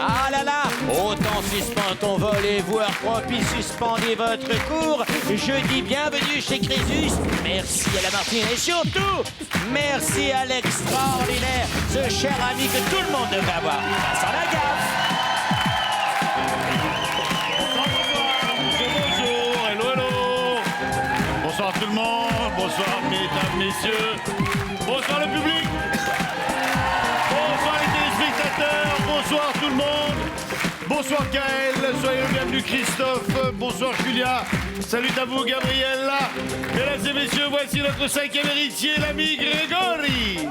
Ah là là, autant suspendre ton vol et voir propice, suspendez votre cours. Je dis bienvenue chez Crésus. Merci à la Martine et surtout, merci à l'extraordinaire, ce cher ami que tout le monde devrait avoir. Vincent Lagaffe. Bonjour, hello, hello. Bonsoir tout le monde, bonsoir mesdames, messieurs, bonsoir le public, bonsoir les téléspectateurs, bonsoir tout le monde, bonsoir Gaël, soyez le bienvenu Christophe, bonsoir Julia, salut à vous Gabriella, mesdames et messieurs, voici notre 5e héritier, l'ami Grégory.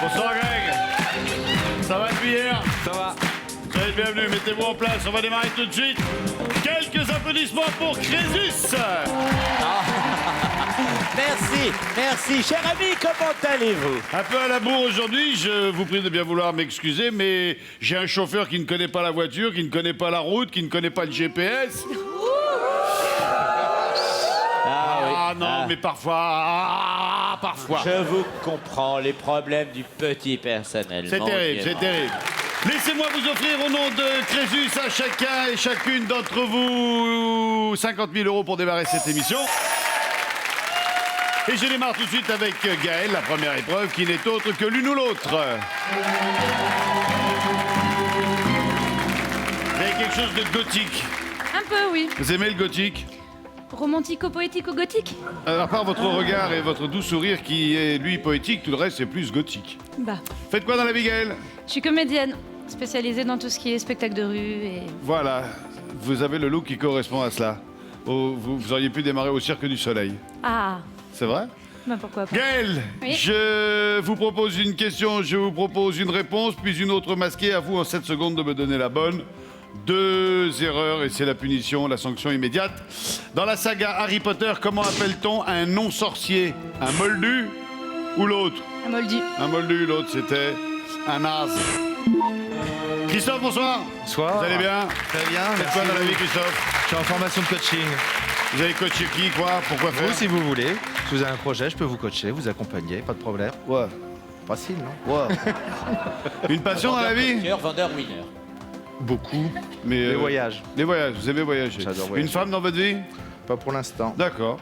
Bonsoir Greg, ça va depuis hier? Ça va. Soyez le bienvenu, mettez-vous en place, on va démarrer tout de suite. Quelques applaudissements pour Crésus. Merci, cher ami, comment allez-vous? Un peu à la bourre aujourd'hui, je vous prie de bien vouloir m'excuser, mais j'ai un chauffeur qui ne connaît pas la voiture, qui ne connaît pas la route, qui ne connaît pas le GPS. Non, mais parfois, parfois. Je vous comprends, les problèmes du petit personnel. C'est terrible, c'est terrible. Laissez-moi vous offrir au nom de Crésus à chacun et chacune d'entre vous 50 000 € pour démarrer cette émission. Et je démarre tout de suite avec Gaël, la première épreuve, qui n'est autre que l'une ou l'autre. Vous avez quelque chose de gothique. Un peu, oui. Vous aimez le gothique? Romantico-poético-gothique. À part votre regard et votre doux sourire qui est, lui, poétique, tout le reste, c'est plus gothique. Bah, Faites quoi dans la vie, Gaël? je suis comédienne, spécialisée dans tout ce qui est spectacle de rue et... Voilà, vous avez le look qui correspond à cela. Vous auriez pu démarrer au Cirque du Soleil. Ah, C'est vrai? bah pourquoi pas. Gaël, Oui. je vous propose une question, je vous propose une réponse, puis une autre masquée. À vous en 7 secondes de me donner la bonne. 2 erreurs et c'est la punition, la sanction immédiate. Dans la saga Harry Potter, comment appelle-t-on un non-sorcier? Un moldu ou l'autre? Un moldu. Un moldu, l'autre c'était un naze. Christophe, bonsoir. Bonsoir. Vous allez bien? Très bien, Faites merci. quoi dans la vie, Christophe? Je suis en formation de coaching. Vous avez coaché qui, quoi? Pourquoi faire? Vous, si vous voulez, si vous avez un projet, je peux vous coacher, vous accompagner, pas de problème. Ouais. Facile, non? Ouais. Une passion dans la vie? Vendeur, winner. Beaucoup. Mais Les voyages. Les voyages, vous aimez voyager. J'adore voyager. Une femme dans votre vie? Pas pour l'instant. D'accord.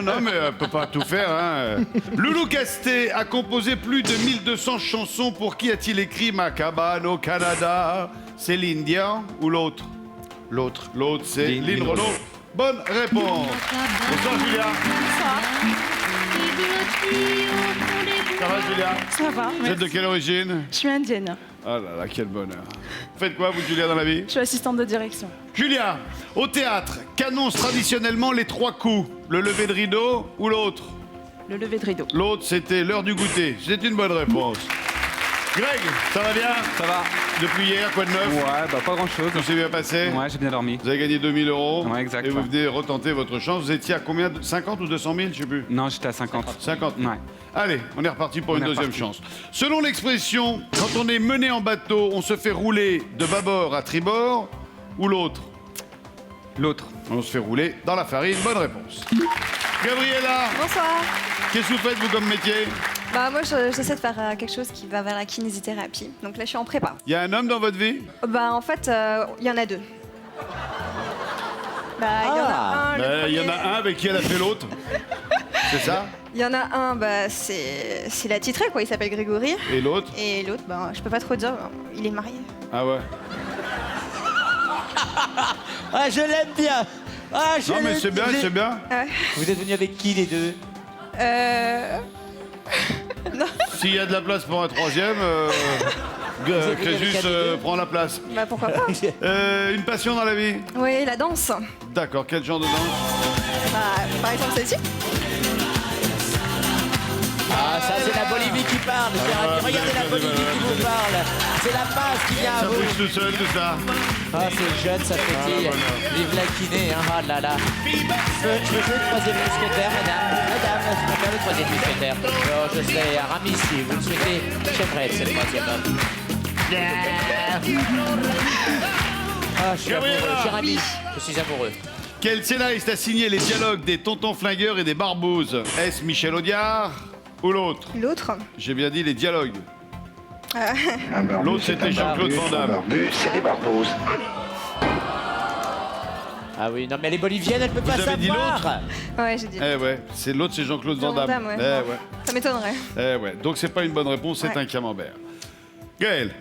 non, mais elle peut pas tout faire, hein. Loulou Casté a composé plus de 1200 chansons. Pour qui a-t-il écrit Ma cabane au Canada? C'est l'Indien ou l'autre? L'autre. L'autre, c'est Lynn Lynn Renaud. Bonne réponse. Bonsoir, Julia. Ça va, Julia? Ça va, Vous êtes de quelle origine? Je suis indienne. Ah là là, quel bonheur. Vous faites quoi, vous, Julia, dans la vie? Je suis assistante de direction. Julia, au théâtre, qu'annoncent traditionnellement les 3 coups? Le lever de rideau ou l'autre? Le lever de rideau. L'autre, c'était l'heure du goûter. C'est une bonne réponse. Greg, ça va bien? Ça va. Depuis hier, quoi de neuf? Ouais, bah pas grand chose. Tout s'est bien passé? Ouais, j'ai bien dormi. Vous avez gagné 2000 €. Ouais, exact, Et vous ouais. venez retenter votre chance. Vous étiez à combien? 50 ou 200 000, je sais plus. Non, j'étais à 50. 50 000. Ouais. Allez, on est reparti pour On une est deuxième reparti. chance. Selon l'expression, quand on est mené en bateau, on se fait rouler de bâbord à tribord ou l'autre? L'autre. On se fait rouler dans la farine. Bonne réponse. Gabriella, Bonsoir. qu'est-ce que vous faites, vous, comme métier? Bah moi j'essaie de faire quelque chose qui va vers la kinésithérapie. Donc là je suis en prépa. Il y a un homme dans votre vie? Bah en fait il y en a 2. Bah il y en a un. le Il y en premier- a un avec qui elle a fait l'autre. C'est ça? Il y en a un, bah c'est l'attitré quoi. Il s'appelle Grégory. Et l'autre? Et l'autre, bah je peux pas trop dire. Il est marié. Ah ouais. Ah, je l'aime bien. Ah, je Non, mais l'aime c'est bien, bien. c'est bien. Vous êtes venu avec qui, les deux? S'il y a de la place pour un troisième, avez Crésus avec un des deux prend la place. Bah pourquoi pas. Une passion dans la vie? Oui, la danse. D'accord, quel genre de danse? Bah par exemple celle-ci. Ah, ça, c'est la Bolivie qui parle, cher ami. Regardez la Bolivie qui vous parle. C'est la passe qui vient à Ça vous. bouge tout seul, tout ça. Ah, c'est jeune, ça pétille. Vive la kiné, hein. Ah là là. Je veux jouer le troisième mousquetaire, madame. Madame, je peux faire le troisième mousquetaire. Alors, je sais, Aramis, si vous le souhaitez, j'aimerais être ce troisième homme. Ah, je suis amoureux, Gabriella. cher ami. Je suis amoureux. Quel scénariste a signé les dialogues des Tontons Flingueurs et des Barbouzes? Est-ce Michel Audiard ou l'autre? L'autre. J'ai bien dit les dialogues. L'autre, c'était Jean-Claude Van Damme. Ah oui, non mais elle est bolivienne, elle peut pas avez dit savoir. Ouais, j'ai dit. Eh ouais, l'autre, c'est Jean-Claude Van Van Damme. Damme, ouais. Eh ouais. Ça m'étonnerait. Eh ouais. Donc, c'est pas une bonne réponse, c'est Ouais. un camembert. Gaël,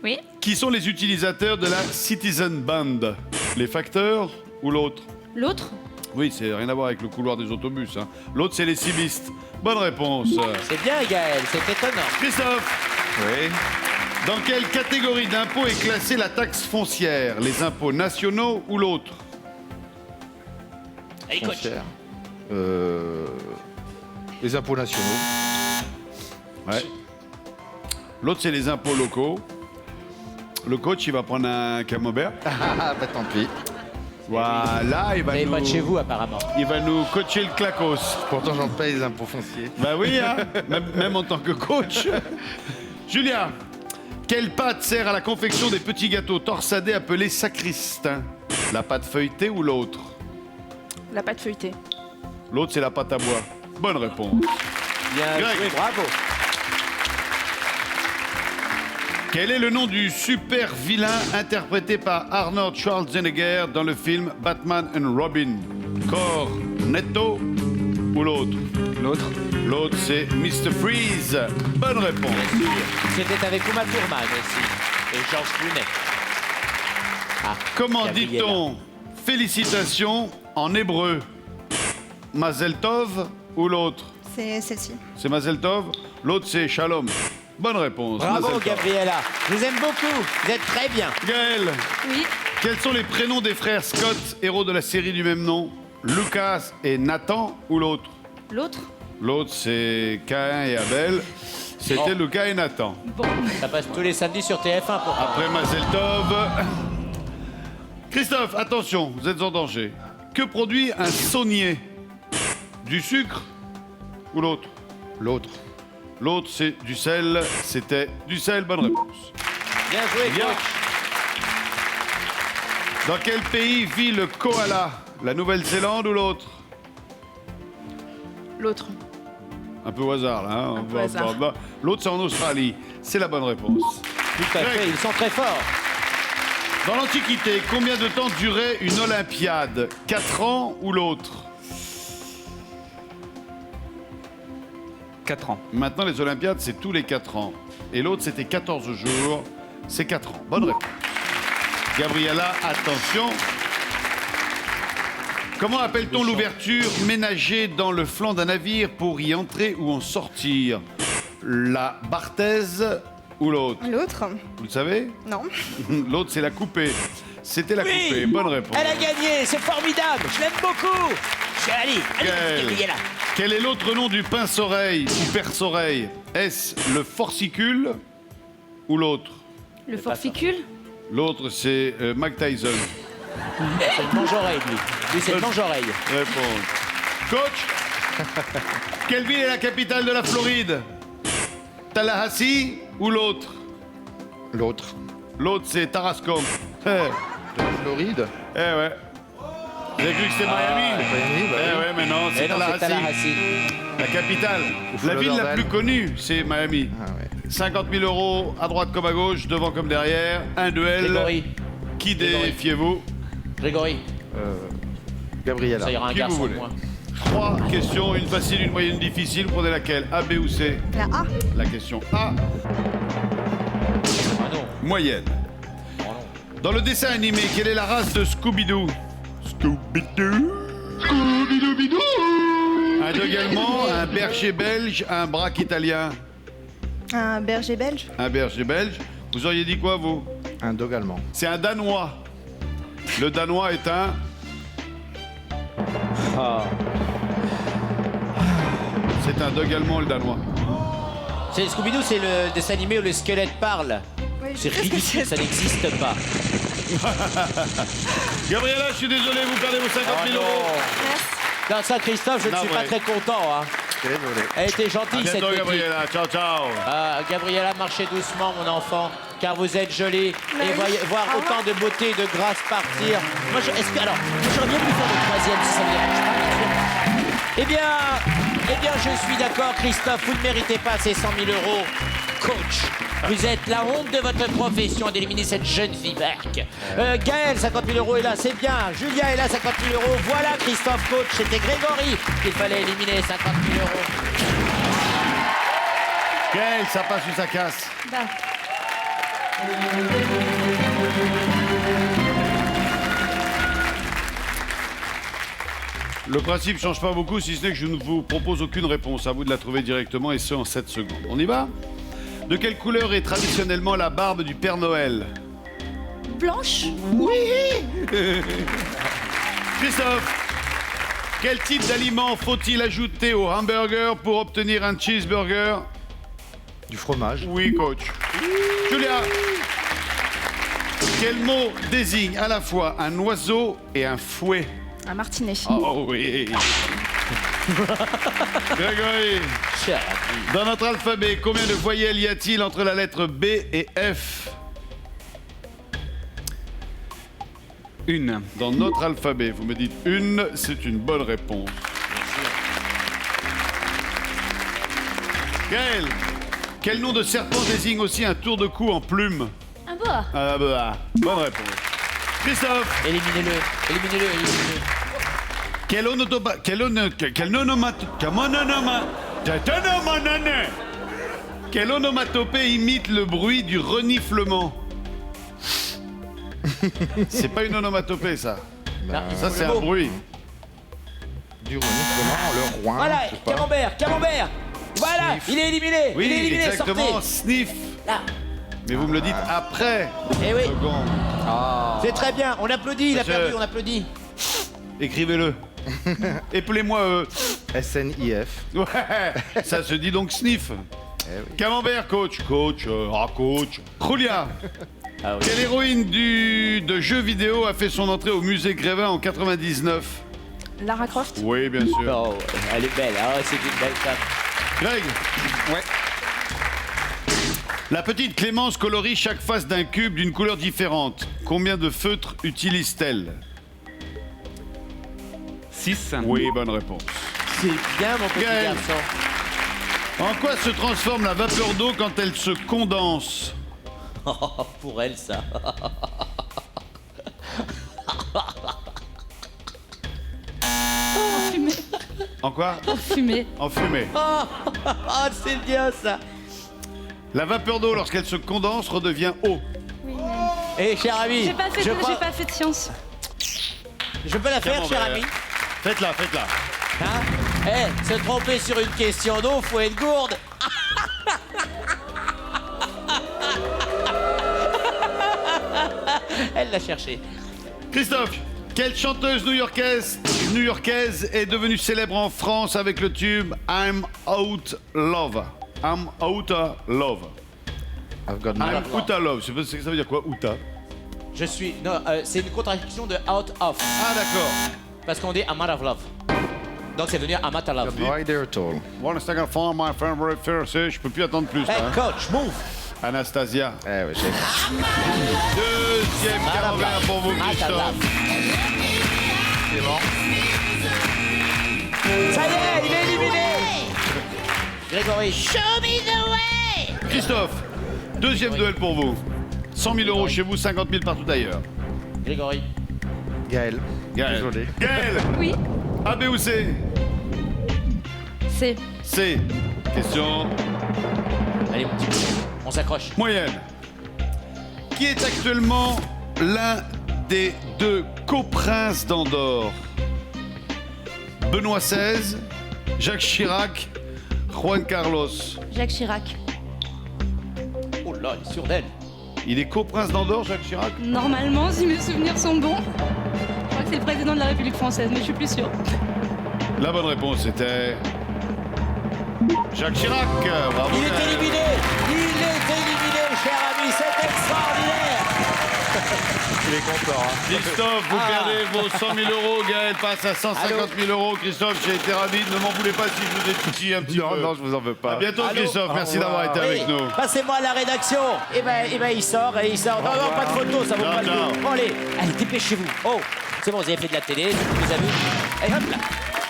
Oui. qui sont les utilisateurs de la Citizen Band? Les facteurs ou l'autre? L'autre? Oui, c'est rien à voir avec le couloir des autobus. Hein. L'autre, c'est les civistes. Bonne réponse. C'est bien Gaël, c'est étonnant. Christophe, Oui. dans quelle catégorie d'impôts est classée la taxe foncière? Les impôts nationaux ou l'autre? Allez coach. Foncière. Les impôts nationaux. Ouais. L'autre, c'est les impôts locaux. Le coach, il va prendre un camembert. Ah, bah tant pis. Voilà, il Vous va n'avez nous... pas de chez vous apparemment. Il va nous coacher le clacos. Pourtant, j'en paye les impôts fonciers. Bah oui, hein, même en tant que coach. Julia, quelle pâte sert à la confection des petits gâteaux torsadés appelés sacristains? La pâte feuilletée ou l'autre? La pâte feuilletée. L'autre, c'est la pâte à bois. Bonne réponse. Bien Greg. joué, bravo. Quel est le nom du super vilain interprété par Arnold Schwarzenegger dans le film Batman and Robin? Cornetto ou l'autre? L'autre. L'autre, c'est Mr. Freeze. Bonne réponse. C'était avec Uma Thurman aussi. Et Georges Clooney. Ah, Comment Gabriella. dit-on félicitations en hébreu? Mazel Tov ou l'autre? C'est celle-ci. C'est Mazel Tov. L'autre, c'est Shalom. Bonne réponse. Bravo Mazel Tov. Gabriella. Je vous aime beaucoup. Vous êtes très bien. Gaël, Oui. quels sont les prénoms des frères Scott, héros de la série du même nom? Lucas et Nathan ou l'autre? L'autre? L'autre, c'est Caïn et Abel. C'était Oh. Lucas et Nathan. Bon. Ça passe tous les samedis sur TF1 pour Après Mazel Tov. Christophe, attention, vous êtes en danger. Que produit un saunier? Du sucre ou l'autre? L'autre. L'autre, c'est du sel. C'était du sel. Bonne réponse. Bien joué, Bien. coach. Dans quel pays vit le koala? La Nouvelle-Zélande ou l'autre? L'autre. Un peu au hasard, là. Hein. Un peu au hasard. L'autre, c'est en Australie. C'est la bonne réponse. Tout à fait, ils sont très forts. Dans l'Antiquité, combien de temps durait une Olympiade? 4 ans ou l'autre? 4 ans. Maintenant, les Olympiades, c'est tous les 4 ans. Et l'autre, c'était 14 jours. C'est 4 ans. Bonne réponse. Gabriella, attention. Comment appelle-t-on l'ouverture ménagée dans le flanc d'un navire pour y entrer ou en sortir? La barthez ou l'autre? L'autre? Vous le savez? Non. L'autre, c'est la coupée. C'était la Oui. coupée. Bonne réponse. Elle a gagné, c'est formidable. Je l'aime beaucoup. Allez, Gaël. Gabriella. Quel est l'autre nom du pince-oreille ou perce-oreille? Est-ce le forcicule ou l'autre? Le forficule? L'autre, c'est Mike Tyson. C'est le mange-oreille, lui. Lui, c'est le mange-oreille. Réponse. Coach, quelle ville est la capitale de la Floride? Tallahassee ou l'autre? L'autre. L'autre, c'est Tarascon. La Floride. Eh ouais. Vous avez cru que c'était Miami? Miami, bah Eh oui. ouais, mais non, Et c'est non, c'est Tallahassee. Tallahassee. La capitale. Ou La ville la Lauderdale. plus connue, c'est Miami. Ah ouais. 50 000 euros à droite comme à gauche, devant comme derrière. Un duel. Grégory. Qui Grégory. défiez-vous? Grégory. Gabriella. Ça ira un Qui vous garçon de voulez. moins. 3 questions, une facile, une moyenne, difficile. Vous prenez laquelle? A, B ou C? La A. La question A, Ah non. moyenne. Oh non. Dans le dessin animé, quelle est la race de Scooby-Doo? Scooby-Doo. Scooby-Doo-Bidoo. Un dog allemand, un berger belge, un braque italien. Un berger belge. Un berger belge. Vous auriez dit quoi, vous? Un dog allemand. C'est un danois. Le danois est un... C'est un dog allemand, le danois. C'est Scooby-Doo, c'est le dessin animé où le squelette parle. Oui, C'est je sais ce que ridicule, ça n'existe pas. Gabriella, je suis désolé, vous perdez vos 50 000 euros. Merci. Dans ça, Christophe, je ne Non, suis pas ouais. très content. Hein. Désolé. Elle était À gentille, cette bientôt, petite. Gabriella. Ciao, ciao. Gabriella, marchez doucement, mon enfant, car vous êtes jolie. Et oui. voir Au autant de beauté et de grâce partir. Moi, j'aurais bien voulu faire le troisième, si ça ne me dérange pas, bien sûr. Eh bien, Eh bien, je suis d'accord, Christophe, vous ne méritez pas ces 100 000 euros. Coach, vous êtes la honte de votre profession d'éliminer cette jeune fille Berck. Gaël, 50 000 euros est là, c'est bien. Julien est là, 50 000 euros. Voilà, Christophe, coach, c'était Grégory qu'il fallait éliminer, 50 000 euros. Gaël, ça passe ou ça casse? Bah, Le principe change pas beaucoup, si ce n'est que je ne vous propose aucune réponse. À vous de la trouver directement, et ce, en 7 secondes. On y va? De quelle couleur est traditionnellement la barbe du Père Noël? Blanche? Christophe, quel type d'aliment faut-il ajouter au hamburger pour obtenir un cheeseburger? Du fromage. Oui, coach. Julia, quel mot désigne à la fois un oiseau et un fouet? Un martinet. Oh oui. Grégory, Cher ami. dans notre alphabet, combien de voyelles y a-t-il entre la lettre B et F? Une. Dans notre alphabet, vous me dites une, c'est une bonne réponse. Gaël, quel nom de serpent désigne aussi un tour de cou en plume? un boa. Ah bah, bonne réponse. Christophe, Éliminez-le, éliminez-le, éliminez-le. quelle onomatopée imite le bruit du reniflement? C'est pas une onomatopée, ça. Ça, c'est un bruit. Du reniflement, le roi. Voilà, je sais pas. Camembert. Voilà, Sniff. il est éliminé. Oui, il est éliminé, exactement, sortez. sniff. Là. Mais vous me le dites après. Eh oui, Second. c'est très bien. On applaudit, il a Monsieur. perdu, on applaudit. Écrivez-le. Appelez-moi. SNIF. Ouais, ça se dit donc sniff. Eh oui. Camembert, coach. Coach. Julia, Ah oui. quelle héroïne de jeux vidéo a fait son entrée au musée Grévin en 99? Lara Croft. Oui, bien sûr. Oh, elle est belle, ah, c'est une belle femme. Greg, Ouais. la petite Clémence colorie chaque face d'un cube d'une couleur différente. Combien de feutres utilise-t-elle? 6. Oui, bonne réponse. C'est bien, mon petit Gaël. garçon. En quoi se transforme la vapeur d'eau quand elle se condense? Oh, pour elle, ça. En fumée. En quoi? En fumée. En fumée. Ah, c'est bien, ça. La vapeur d'eau, lorsqu'elle se condense, redevient eau. Eh, cher ami, J'ai pas fait, je de- crois- j'ai pas fait de science. je peux la faire, cher Camembert. ami. Faites-la, faites-la. Hein? Eh, se tromper sur une question d'eau, faut être gourde. Elle l'a cherché. Christophe, quelle chanteuse new-yorkaise est devenue célèbre en France avec le tube I'm Out Love? I'm Outta Love. I've got my... I'm Outta Love. Je sais pas ce que ça veut dire quoi, Outta? Je suis. Non, c'est une contradiction de out of. Ah, d'accord. Parce qu'on dit I'm out of love. Donc c'est devenu I'm out of love. No idea at all. One second for my favorite Thursday. Je peux plus attendre plus. Hey, là, hein. coach, move! Anastasia. Eh oui, j'ai... Deuxième camembert pour vous, Out of Christophe. love. C'est bon. Ça y est, il est éliminé! Grégory. Christophe, deuxième duel pour vous. 100 000 euros chez vous, 50 000 partout ailleurs. Grégory. Gaël. Gaël. Désolé. Gaël, Oui. A, B ou C? C'est. C. Question Allez, mon petit poulet, on s'accroche. moyenne. Qui est actuellement l'un des deux coprinces d'Andorre? Benoît XVI, Jacques Chirac, Juan Carlos. Jacques Chirac. Oh là, il est sûr d'elle. Il est coprince d'Andorre, Jacques Chirac? Normalement, si mes souvenirs sont bons. Je crois que c'est le président de la République française, mais je suis plus sûre. La bonne réponse était Jacques Chirac. Bravo. Il est Gaël. éliminé! Il est éliminé, cher ami, c'est extraordinaire! Il est content, hein. Christophe, vous perdez vos 100 000 euros. Gaël passe à 150 000 euros. Christophe, j'ai été ravi. Ne m'en voulez pas si je vous ai titillé un petit Non, peu. non, je vous en veux pas. À bientôt, Allô. Christophe. Merci Au d'avoir été revoir. avec nous. Passez-moi à la rédaction. Eh ben, il sort et il sort. Non, non, pas de photo, ça vaut Ciao, pas le ciao. coup. Bon, allez, dépêchez-vous. Oh, c'est bon, vous avez fait de la télé, vous avez vu. Allez, hop là.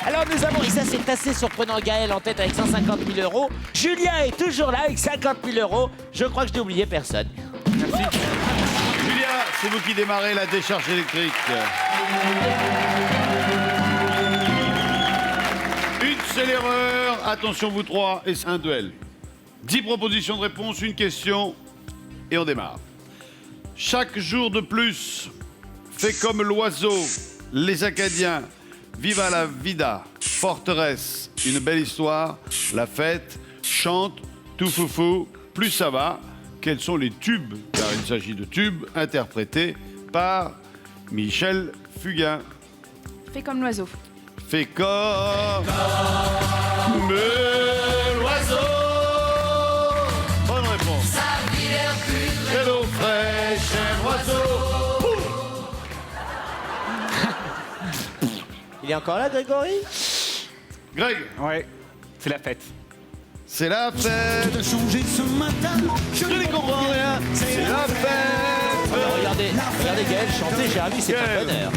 Alors nous avons, et ça c'est assez surprenant, Gaël en tête avec 150 000 euros. Julia est toujours là avec 50 000 euros. Je crois que je n'ai oublié personne. Julia, c'est vous qui démarrez la décharge électrique. Une seule erreur. Attention vous trois, et c'est un duel. 10 propositions de réponse, une question, et on démarre. Chaque jour de plus fait comme l'oiseau, les Acadiens, viva la vida, forteresse, une belle histoire, la fête, chante, tout foufou, plus ça va. Quels sont les tubes, car il s'agit de tubes, interprétés par Michel Fugain. Fais comme l'oiseau. Fait comme l'oiseau. Bonne réponse. Hello fraîche, un oiseau. Il est encore là, Grégory? Greg, Ouais, c'est la fête. c'est la fête. Je ne comprends rien. C'est la fête. Regardez Gaël chanter, Jérémy, c'est un Gaël. bonheur.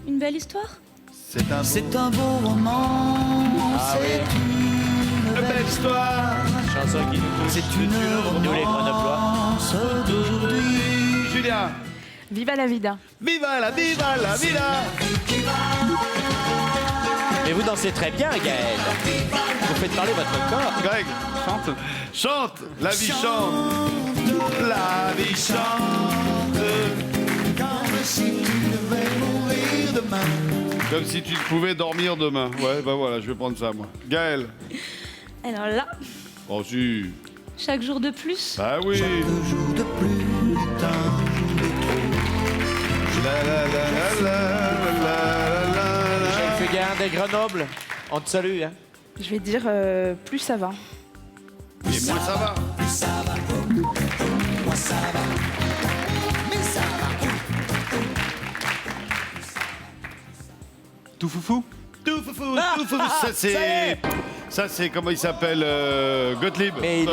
Une belle histoire? C'est un beau roman. C'est une belle histoire. Chanson qui nous touche. C'est une Nous les grenoblois. d'aujourd'hui. Julien. Viva la vida. Viva la vida. Mais vous dansez très bien, Gaël. Vous faites parler votre corps. Greg, Chante. chante. La vie chante. La vie chante. Comme si tu pouvais mourir demain. Ouais, bah voilà, je vais prendre ça, moi. Gaël. Alors là, Oh, si. chaque jour de plus. Ah oui. Michel Fugain des Grenoble. On te salue, hein. Je vais dire plus ça va. Et moins ça va. Tout foufou. Tout foufou, tout foufou. Ça c'est comment il s'appelle Gottlieb. Mais il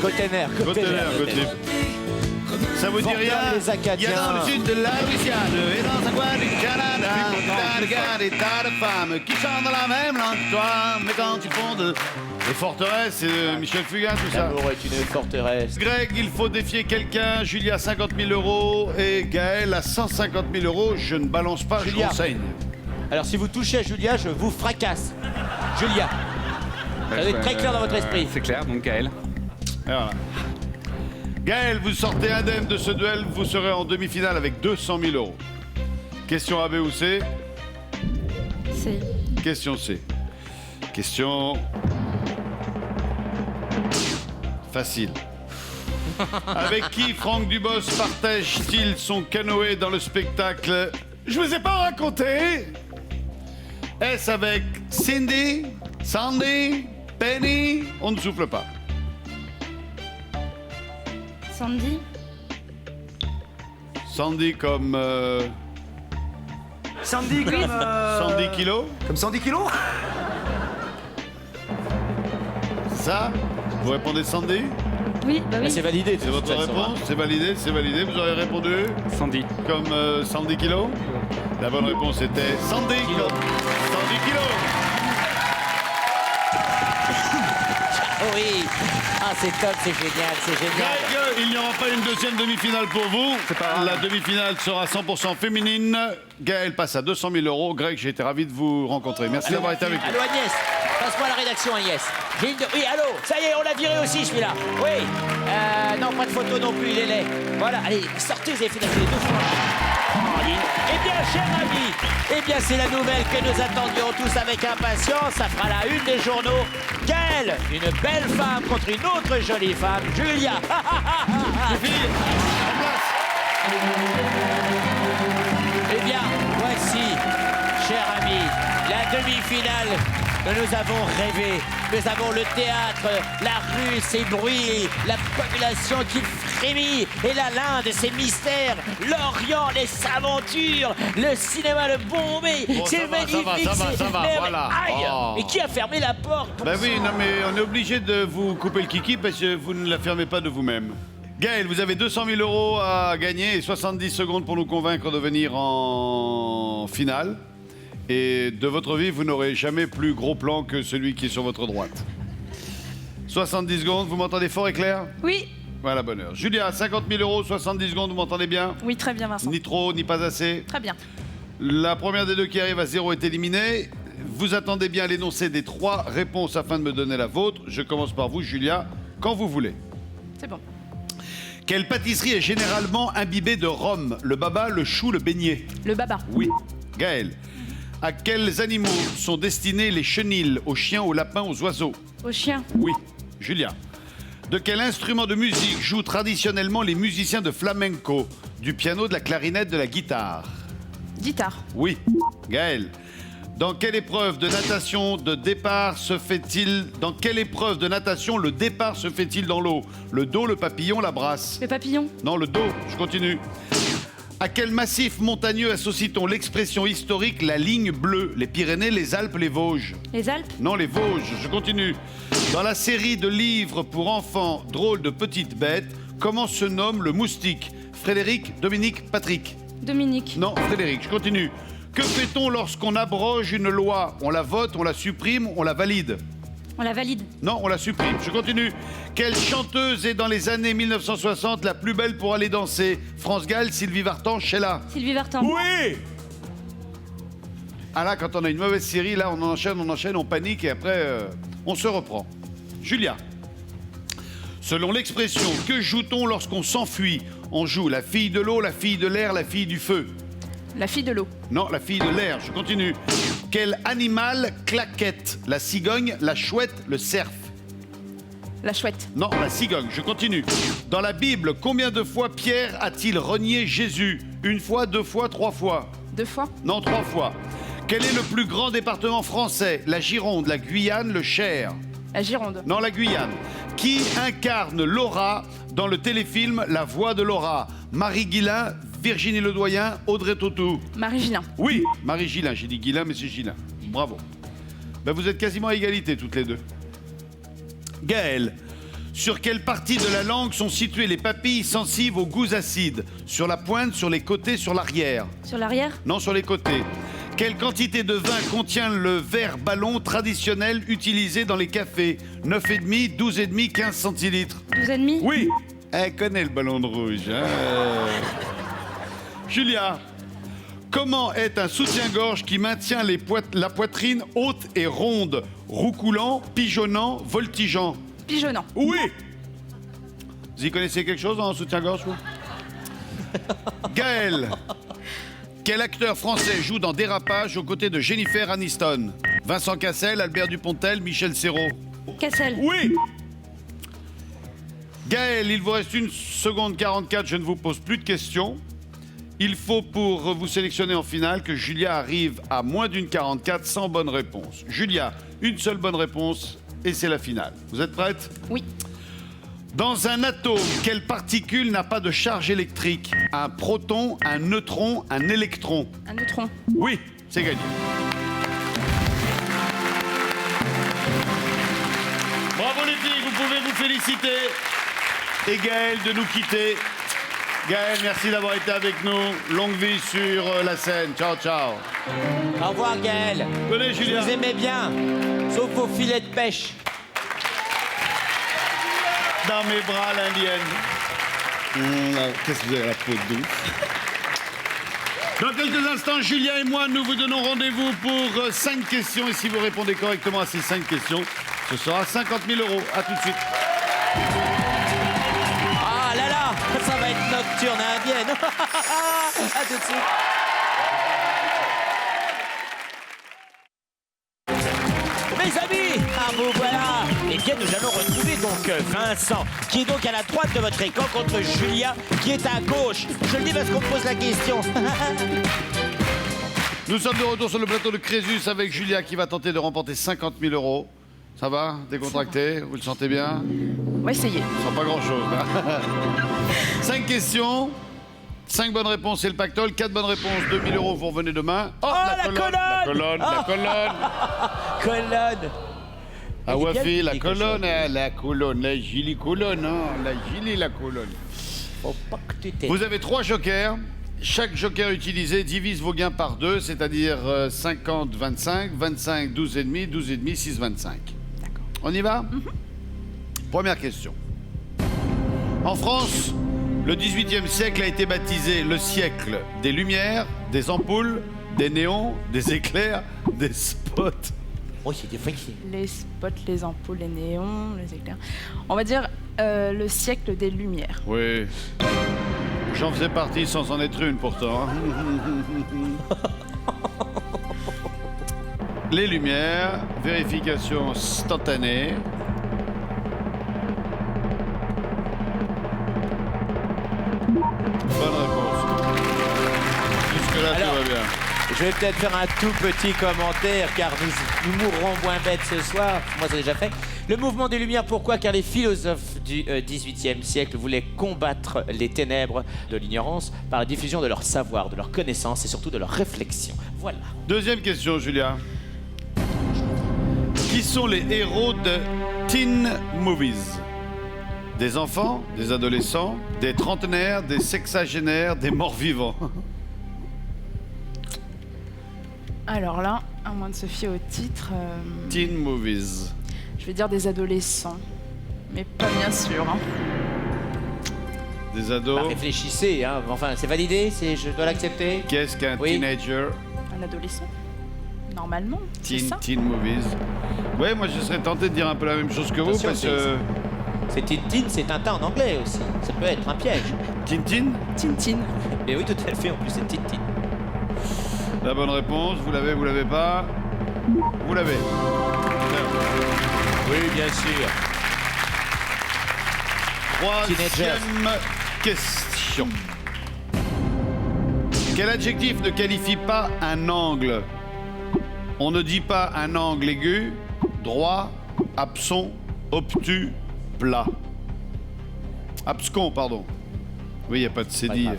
Gottener. Gottlieb. Ça vous dit Forter rien? les Acadiens. Il y a dans le sud de la Louisiane et dans un coin du Canada, t'as des gars, des tas de femmes qui chantent dans la même langue que toi, mais quand ils font de... Les forteresses, c'est Michel Fugain, tout ça. L'amour est une forteresse. Greg, il faut défier quelqu'un. Julia, 50 000 euros. Et Gaël, à 150 000 euros. Je ne balance pas, je Julia. renseigne. Alors si vous touchez à Julia, je vous fracasse. Julia. Ça va être très clair dans votre esprit. C'est clair, donc Gaël. Et voilà. Gaël, vous sortez indemne de ce duel. Vous serez en demi-finale avec 200 000 euros. Question A, B ou C? C'est Question C. Question... facile. Avec qui Franck Dubos partage-t-il son canoë dans le spectacle Je vous ai pas raconté? Est-ce avec Cindy, Sandy, Penny? On ne souffle pas. Sandy. Sandy comme... Sandy comme... 110 kilos? Comme 110 kilos. Ça? Vous répondez Sandy? Oui, bah Ah, oui. c'est validé. de C'est toute votre façon, hein. réponse? C'est validé, c'est validé. Vous aurez répondu Sandy. comme 110 kilos? La bonne réponse était 110 kilos. 110 kilos. Oh oui. Ah, c'est top, c'est génial, c'est génial. Greg, il n'y aura pas une deuxième demi-finale pour vous. La demi-finale sera 100% féminine. Gaël passe à 200 000 euros. Greg, j'ai été ravi de vous rencontrer. Merci d'avoir été avec nous. Allô Agnès, passe-moi à la rédaction Agnès. J'ai une... Oui, allô, ça y est, on l'a viré aussi celui-là. Oui, non, pas de photo non plus, il est laid. Voilà, allez, sortez les filles, les deux fois. Eh bien, cher ami, eh bien, c'est la nouvelle que nous attendions tous avec impatience. Ça fera la une des journaux. Gaël, une belle femme contre une autre jolie femme, Julia. Les filles, en place. Eh bien, voici, cher ami, la demi-finale que nous avons rêvé. Nous avons le théâtre, la rue, ses bruits, la population qui frémit, et la l'Inde, ses mystères, l'Orient, les aventures, le cinéma, le Bombay. Bon, C'est ça va, magnifique. ça va, c'est voilà. Aïe. Oh. Mais qui a fermé la porte pour Ben ça? oui, non mais on est obligé de vous couper le kiki parce que vous ne la fermez pas de vous-même. Gaël, vous avez 200 000 euros à gagner et 70 secondes pour nous convaincre de venir en en finale. Et de votre vie, vous n'aurez jamais plus gros plan que celui qui est sur votre droite. 70 secondes, vous m'entendez fort et clair? Oui. Voilà, bonne heure. Julia, 50 000 euros, 70 secondes, vous m'entendez bien? Oui, très bien, Vincent. Ni trop, ni pas assez. Très bien. La première des deux qui arrive à 0 est éliminée. Vous attendez bien l'énoncé des 3 réponses afin de me donner la vôtre. Je commence par vous, Julia, quand vous voulez. C'est bon. Quelle pâtisserie est généralement imbibée de rhum? Le baba, le chou, le beignet? Le baba. Oui. Gaël, à quels animaux sont destinés les chenilles? Aux chiens, aux lapins, aux oiseaux? Au chien. Oui. Julia, de quel instrument de musique jouent traditionnellement les musiciens de flamenco? Du piano, de la clarinette, de la guitare? Guitare. Oui. Gaël, dans quelle épreuve de natation de départ se fait-il... Dans quelle épreuve de natation le départ se fait-il dans l'eau? Le dos, le papillon, la brasse? Le papillon. Non, le dos. Je continue. À quel massif montagneux associe-t-on l'expression historique la ligne bleue? Les Pyrénées, les Alpes, les Vosges? Les Alpes. Non, les Vosges. Je continue. Dans la série de livres pour enfants Drôles de petites bêtes, comment se nomme le moustique? Frédéric, Dominique, Patrick? Dominique. Non, Frédéric, je continue. Que fait-on lorsqu'on abroge une loi? On la vote, on la supprime, on la valide? On la valide. Non, on la supprime. Je continue. Quelle chanteuse est dans les années 1960 la plus belle pour aller danser? France Gall, Sylvie Vartan, Sheila? Sylvie Vartan. Oui! Ah là, quand on a une mauvaise série, là, on enchaîne, on panique et après, on se reprend. Julia, selon l'expression, que joue-t-on lorsqu'on s'enfuit? On joue la fille de l'eau, la fille de l'air, la fille du feu? La fille de l'eau. Non, la fille de l'air. Je continue. Quel animal claquette? La cigogne, la chouette, le cerf? La chouette. Non, la cigogne. Je continue. Dans la Bible, combien de fois Pierre a-t-il renié Jésus? 1 fois, 2 fois, 3 fois? 2 fois. Non, 3 fois. Quel est le plus grand département français? La Gironde, la Guyane, le Cher? La Gironde. Non, la Guyane. Qui incarne Laura dans le téléfilm La Voix de Laura? Marie Guillain, Virginie Ledoyen, Audrey Tautou? Marie Gillin. Oui, Marie Gillin. J'ai dit Guillain, mais c'est Gillin. Bravo. Ben, vous êtes quasiment à égalité toutes les deux. Gaël, sur quelle partie de la langue sont situées les papilles sensibles aux goûts acides? Sur la pointe, sur les côtés, sur l'arrière? Sur l'arrière. Non, sur les côtés. Quelle quantité de vin contient le verre ballon traditionnel utilisé dans les cafés? 9,5, 12,5, 15 centilitres? 12,5. Oui. Elle connaît le ballon de rouge. Hein. Julia, comment est un soutien-gorge qui maintient la poitrine haute et ronde? Roucoulant, pigeonnant, voltigeant? Pigeonnant. Oui. Vous y connaissez quelque chose en soutien-gorge, vous? Gaël, quel acteur français joue dans Dérapage aux côtés de Jennifer Aniston? Vincent Cassel, Albert Dupontel, Michel Serrault? Cassel. Oui. Gaël, il vous reste 1 seconde 44, je ne vous pose plus de questions. Il faut pour vous sélectionner en finale que Julia arrive à moins d'une 44 sans bonne réponse. Julia, une seule bonne réponse et c'est la finale. Vous êtes prête? Oui. Dans un atome, quelle particule n'a pas de charge électrique? Un proton, un neutron, un électron? Un neutron. Oui, c'est gagné. Bravo les filles, vous pouvez vous féliciter. Et Gaël de nous quitter. Gaël, merci d'avoir été avec nous. Longue vie sur la scène. Ciao, ciao. Au revoir, Gaël. Venez, Je Julia. vous aimais bien, sauf au filet de pêche. Dans mes bras, l'indienne. Qu'est-ce que vous avez la peau de douce? Dans quelques instants, Julien et moi, nous vous donnons rendez-vous pour 5 questions. Et si vous répondez correctement à ces 5 questions, ce sera 50 000 euros. À tout de suite. Ah là là, ça va être nocturne indienne. À tout de suite. Mes amis, vous voilà. Eh bien, nous allons retrouver donc Vincent, qui est donc à la droite de votre écran, contre Julia, qui est à gauche. Je le dis parce qu'on me pose la question. Nous sommes de retour sur le plateau de Crésus avec Julia qui va tenter de remporter 50 000 euros. Ça va? Décontracté? Vous le sentez bien? On va essayer. Ça sent pas grand-chose. 5 questions. 5 bonnes réponses, c'est le pactole. 4 bonnes réponses, 2 000 euros, vous revenez demain. Oh, la colonne. La colonne, la colonne. Colonne. Ah, Elle est bien Wafi, la quelque colonne, chose. hein, la colonne, la gilie colonne, hein, la gilie, la colonne. Faut pas que tu t'aies. Vous avez 3 jokers. Chaque joker utilisé divise vos gains par 2, c'est-à-dire 50, 25, 25, 12,5, 12,5, 6, 25. D'accord. On y va? Première question. En France, le XVIIIe siècle a été baptisé le siècle des lumières, des ampoules, des néons, des éclairs, des spots. Oh, c'est difficile. Les spots, les ampoules, les néons, les éclairs. On va dire le siècle des Lumières. Oui. J'en faisais partie sans en être une pourtant. hein. Les lumières, vérification instantanée. Bonne réponse. Jusque-là, Alors, tout va bien. Je vais peut-être faire un tout petit commentaire car nous mourrons moins bêtes ce soir. Moi, c'est déjà fait. Le mouvement des Lumières, pourquoi? Car les philosophes du XVIIIe siècle voulaient combattre les ténèbres de l'ignorance par la diffusion de leur savoir, de leur connaissance et surtout de leur réflexion. Voilà. Deuxième question, Julia. Qui sont les héros de teen movies? Des enfants, des adolescents, des trentenaires, des sexagénaires, des morts-vivants. Alors là, à moins de se fier au titre, Teen movies. je vais dire des adolescents. Mais pas bien sûr. Hein. Des Bah, ados. réfléchissez, hein. Enfin, c'est validé, je dois l'accepter. Qu'est-ce qu'un Oui. teenager? Un adolescent. Normalement, c'est ça. Teen movies. Ouais, moi je serais tenté de dire un peu la même chose que vous Attention, parce que. C'est Tintin, c'est Tintin en anglais aussi. Ça peut être un piège. Tintin? Tintin. Mais oui, tout à fait, en plus c'est Tintin. La bonne réponse, vous l'avez pas? Vous l'avez. Oui, bien sûr. Troisième question. Quel adjectif ne qualifie pas un angle? On ne dit pas un angle aigu, droit, abscon, obtus, plat. Abscon, pardon. Oui, il n'y a pas de Pas cédille. grave.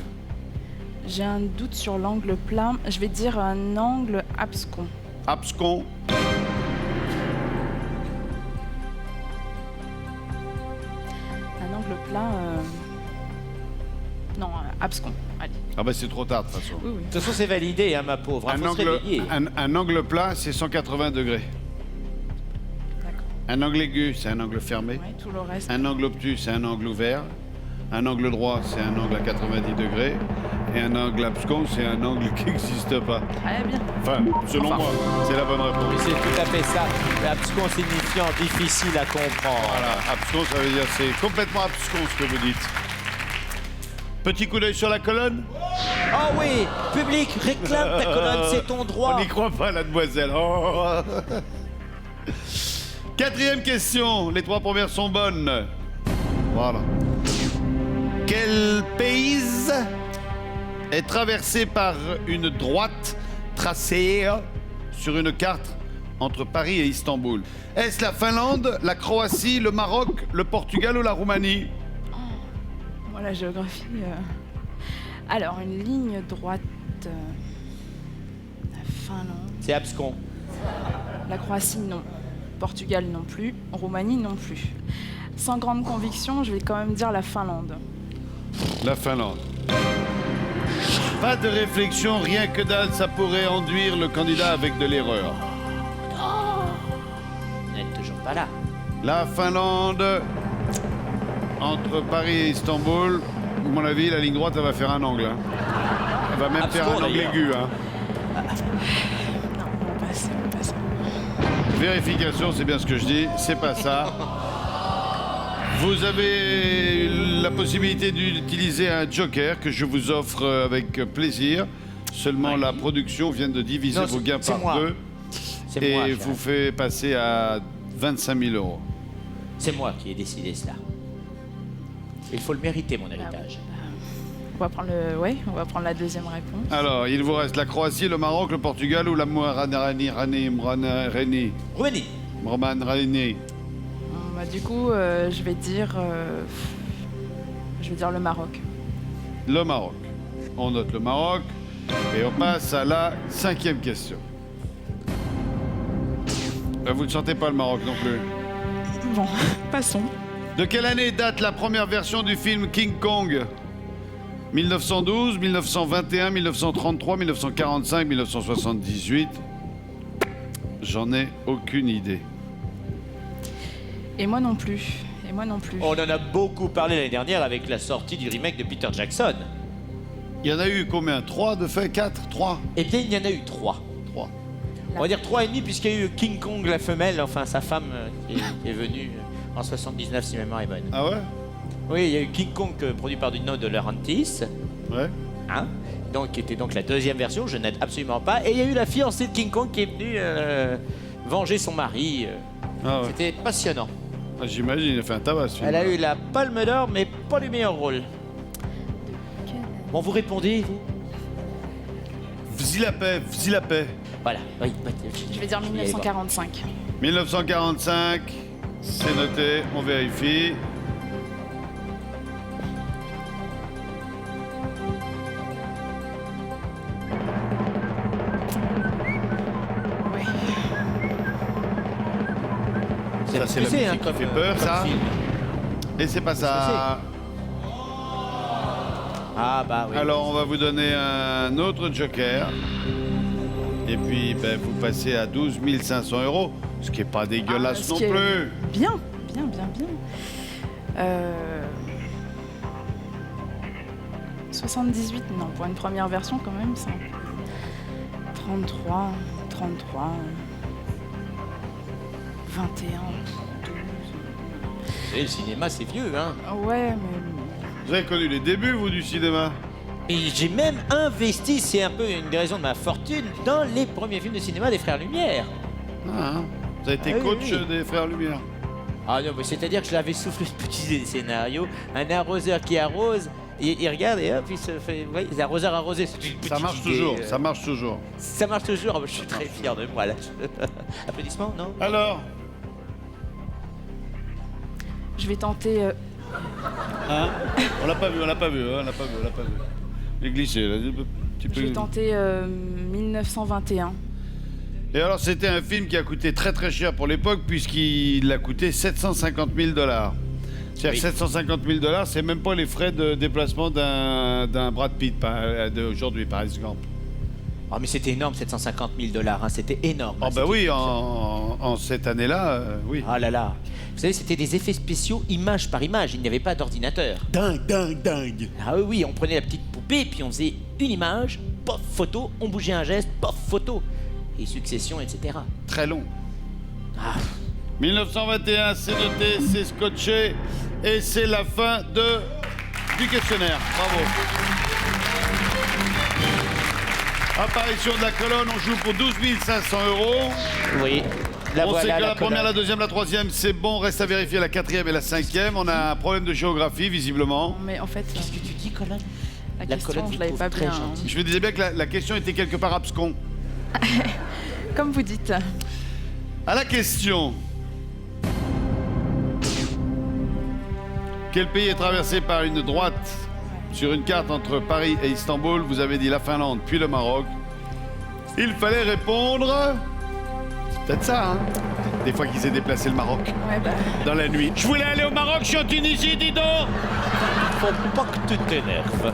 J'ai un doute sur l'angle plat. Je vais dire un angle abscon. Abscon. Un angle plat. Non, abscon. Allez. Ah bah c'est trop tard de toute façon. Oui, oui. De toute façon, c'est validé, hein, ma pauvre. Il faut se réveiller. Un angle plat, c'est 180 degrés. D'accord. Un angle aigu, c'est un angle fermé. Ouais, tout le reste. Un angle obtus, c'est un angle ouvert. Un angle droit, c'est un angle à 90 degrés. Et un angle abscon, c'est un angle qui n'existe pas. Très bien. Enfin, selon Enfin. moi, c'est la bonne Oui, réponse. c'est tout à fait ça. L'abscon signifiant difficile à comprendre. Voilà, abscon, ça veut dire c'est complètement abscon ce que vous dites. Petit coup d'œil sur la colonne. Oh oui, public, réclame ta colonne, c'est ton droit. On n'y croit pas, la demoiselle. Oh. Quatrième question. Les trois premières sont bonnes. Voilà. Quel pays est traversé par une droite tracée sur une carte entre Paris et Istanbul? Est-ce la Finlande, la Croatie, le Maroc, le Portugal ou la Roumanie? Moi, la géographie. Alors, une ligne droite. La Finlande. C'est abscon. La Croatie, non. Portugal, non plus. Roumanie, non plus. Sans grande conviction, je vais quand même dire la Finlande. La Finlande. Pas de réflexion, rien que dalle, ça pourrait enduire le candidat avec de l'erreur. Vous n'êtes toujours pas là. La Finlande, entre Paris et Istanbul, à mon avis, la ligne droite, elle va faire un angle. Hein. Elle va même Abscon, faire un angle d'ailleurs. aigu. Hein. Non, on passe, on passe. Vérification, c'est bien ce que je dis, c'est pas ça. Vous avez la possibilité d'utiliser un joker que je vous offre avec plaisir. Seulement, Oui. la production vient de diviser Non, vos gains c'est par moi. 2 C'est et moi. vous fait passer à 25 000 euros. C'est moi qui ai décidé cela. Il faut le mériter, mon héritage. On va prendre on va prendre la deuxième réponse. Alors, il vous reste la Croatie, le Maroc, le Portugal ou la Roumanie. Roumanie. Bah, du coup, je vais dire le Maroc. Le Maroc. On note le Maroc et on passe à la 5e question. Vous ne sentez pas le Maroc non plus. Bon, passons. De quelle année date la première version du film King Kong? 1912, 1921, 1933, 1945, 1978. J'en ai aucune idée. Et moi non plus. Et moi non plus. On en a beaucoup parlé l'année dernière avec la sortie du remake de Peter Jackson. Il y en a eu combien? 3 de fait? 4? 3? Eh bien, il y en a eu 3. 3. On va dire 3,5 puisqu'il y a eu King Kong la femelle, enfin sa femme qui est venue en 79 si ma mémoire est bonne. Ah ouais? Oui, il y a eu King Kong produit par Dino De Laurentiis, Ouais. hein, donc, qui était donc la deuxième version, je n'aide absolument pas. Et il y a eu la fiancée de King Kong qui est venue venger son mari. Ah ouais. C'était passionnant. Ah, j'imagine, il a fait un tabac ce film. Elle a eu la Palme d'Or, mais pas le meilleur rôle. Bon, vous répondez, vous? V'si la paix, v'si la paix. Voilà, oui. Je vais dire 1945. 1945, c'est noté, on vérifie. Ouais. Ça, c'est la musique qui fait peur, ça. film. Et c'est pas ça. Ah bah oui. Alors, on va vous donner un autre joker. Et puis, ben, vous passez à 12 500 €, ce qui est pas dégueulasse ce non qui est plus. Bien. 78, non, pour une première version quand même, ça. 33, 21. Et le cinéma, c'est vieux, hein. Ouais, mais Vous avez connu les débuts, vous, du cinéma? Et j'ai même investi, c'est un peu une des raisons de ma fortune, dans les premiers films de cinéma des Frères Lumière. Ah, hein. Vous avez été Ah oui, coach oui. des Frères Lumière. Ah non, mais c'est-à-dire que je l'avais soufflé de petits scénarios, un arroseur qui arrose, il regarde et hop, il se fait... Vous voyez, l'arroseur arrosé, c'est une petite Ça marche idée, toujours, ça marche toujours. Ça marche toujours, ah, bah, je suis très fier de moi là. Applaudissements, non? Alors, je vais tenter. hein? On l'a pas vu, on l'a pas vu, hein, on l'a pas vu, on l'a pas vu. J'ai glissé, là, un petit Je vais peu. tenter 1921. Et alors, c'était un film qui a coûté très très cher pour l'époque, puisqu'il a coûté 750 000 $. C'est-à-dire Oui. que 750 000 $, c'est même pas les frais de déplacement d'un Brad Pitt d'aujourd'hui, par exemple. Ah mais c'était énorme, 750 000 $, hein, c'était énorme. Ah hein, bah c'était oui, quelque chose. en cette année-là, oui. Ah là là. Vous savez, c'était des effets spéciaux image par image, il n'y avait pas d'ordinateur. Dingue, dingue, dingue. Ah oui, oui, on prenait la petite poupée, puis on faisait une image, pof, photo, on bougeait un geste, pof, photo. Et succession, etc. Très long. Ah, 1921, c'est noté, c'est scotché, et c'est la fin du questionnaire. Bravo. Apparition de la colonne, on joue pour 12 500 €. oui. La On sait voilà, que la colonne. première, la deuxième, la troisième, c'est bon. Reste à vérifier la quatrième et la cinquième. On a un problème de géographie, visiblement. Mais en fait, Qu'est-ce que tu dis, colonne? la La question, colonne, je je l'avais trouve pas très bien. gentille. Je me disais bien que la question était quelque part abscon. Comme vous dites. À la question. Quel pays est traversé par une droite sur une carte entre Paris et Istanbul? Vous avez dit la Finlande, puis le Maroc. Il fallait répondre... C'est peut-être ça, hein? Des fois qu'ils aient déplacé le Maroc Ouais, bah. dans la nuit. Je voulais aller au Maroc, je suis en Tunisie, dis donc! Faut pas que tu t'énerves.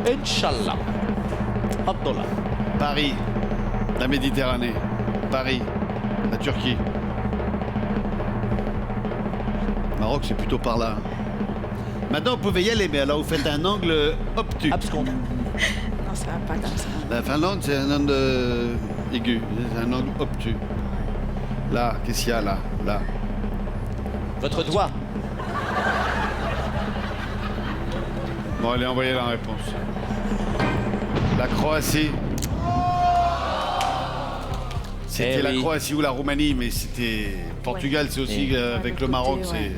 Inch'Allah. Abdullah. Paris, la Méditerranée. Paris, la Turquie. Maroc, c'est plutôt par là. Maintenant, vous pouvez y aller, mais alors vous faites un angle obtus. Abscon. Non, ça va pas comme ça. La Finlande, c'est un angle aigu. C'est un angle obtus. Là, qu'est-ce qu'il y a là? Là. Votre doigt. Bon, allez, envoyez la réponse. La Croatie. C'était Eh la oui. Croatie ou la Roumanie, mais c'était... Portugal, c'est aussi, Oui. avec le le Maroc, côté, c'est... ouais.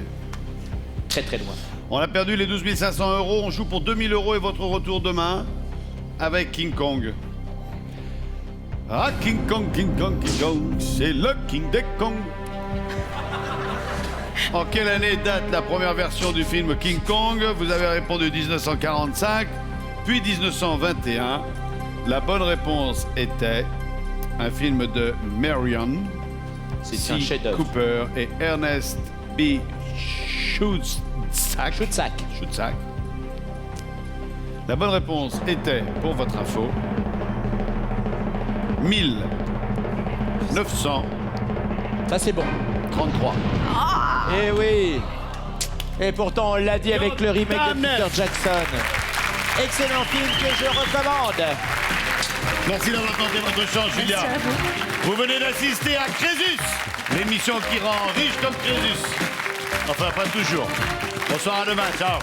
Très très loin. On a perdu les 12 500 €. On joue pour 2 000 € et votre retour demain avec King Kong. Ah, King Kong, King Kong, King Kong, c'est le King des Kong. En quelle année date la première version du film King Kong? Vous avez répondu 1945, puis 1921. La bonne réponse était un film de Marion, C'est un C. chef-d'œuvre. Cooper et Ernest B. Schutzack. Schutzack. Schutzack. La bonne réponse était, pour votre info, 1933. Ça, c'est bon. Eh oui. Et pourtant, on l'a dit avec le remake de Peter Jackson. Excellent film que je recommande. Merci d'avoir tenté votre chance, Julia. Merci à vous. Vous venez d'assister à Crésus, l'émission qui rend riche comme Crésus. Enfin, pas toujours. Bonsoir, à demain. Ciao.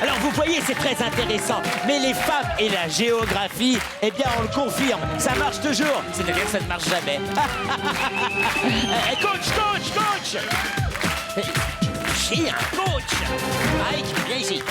Alors vous voyez, c'est très intéressant. Mais les femmes et la géographie, eh bien on le confirme, ça marche toujours. C'est-à-dire que ça ne marche jamais. Coach. J'ai un coach. Mike, viens ici.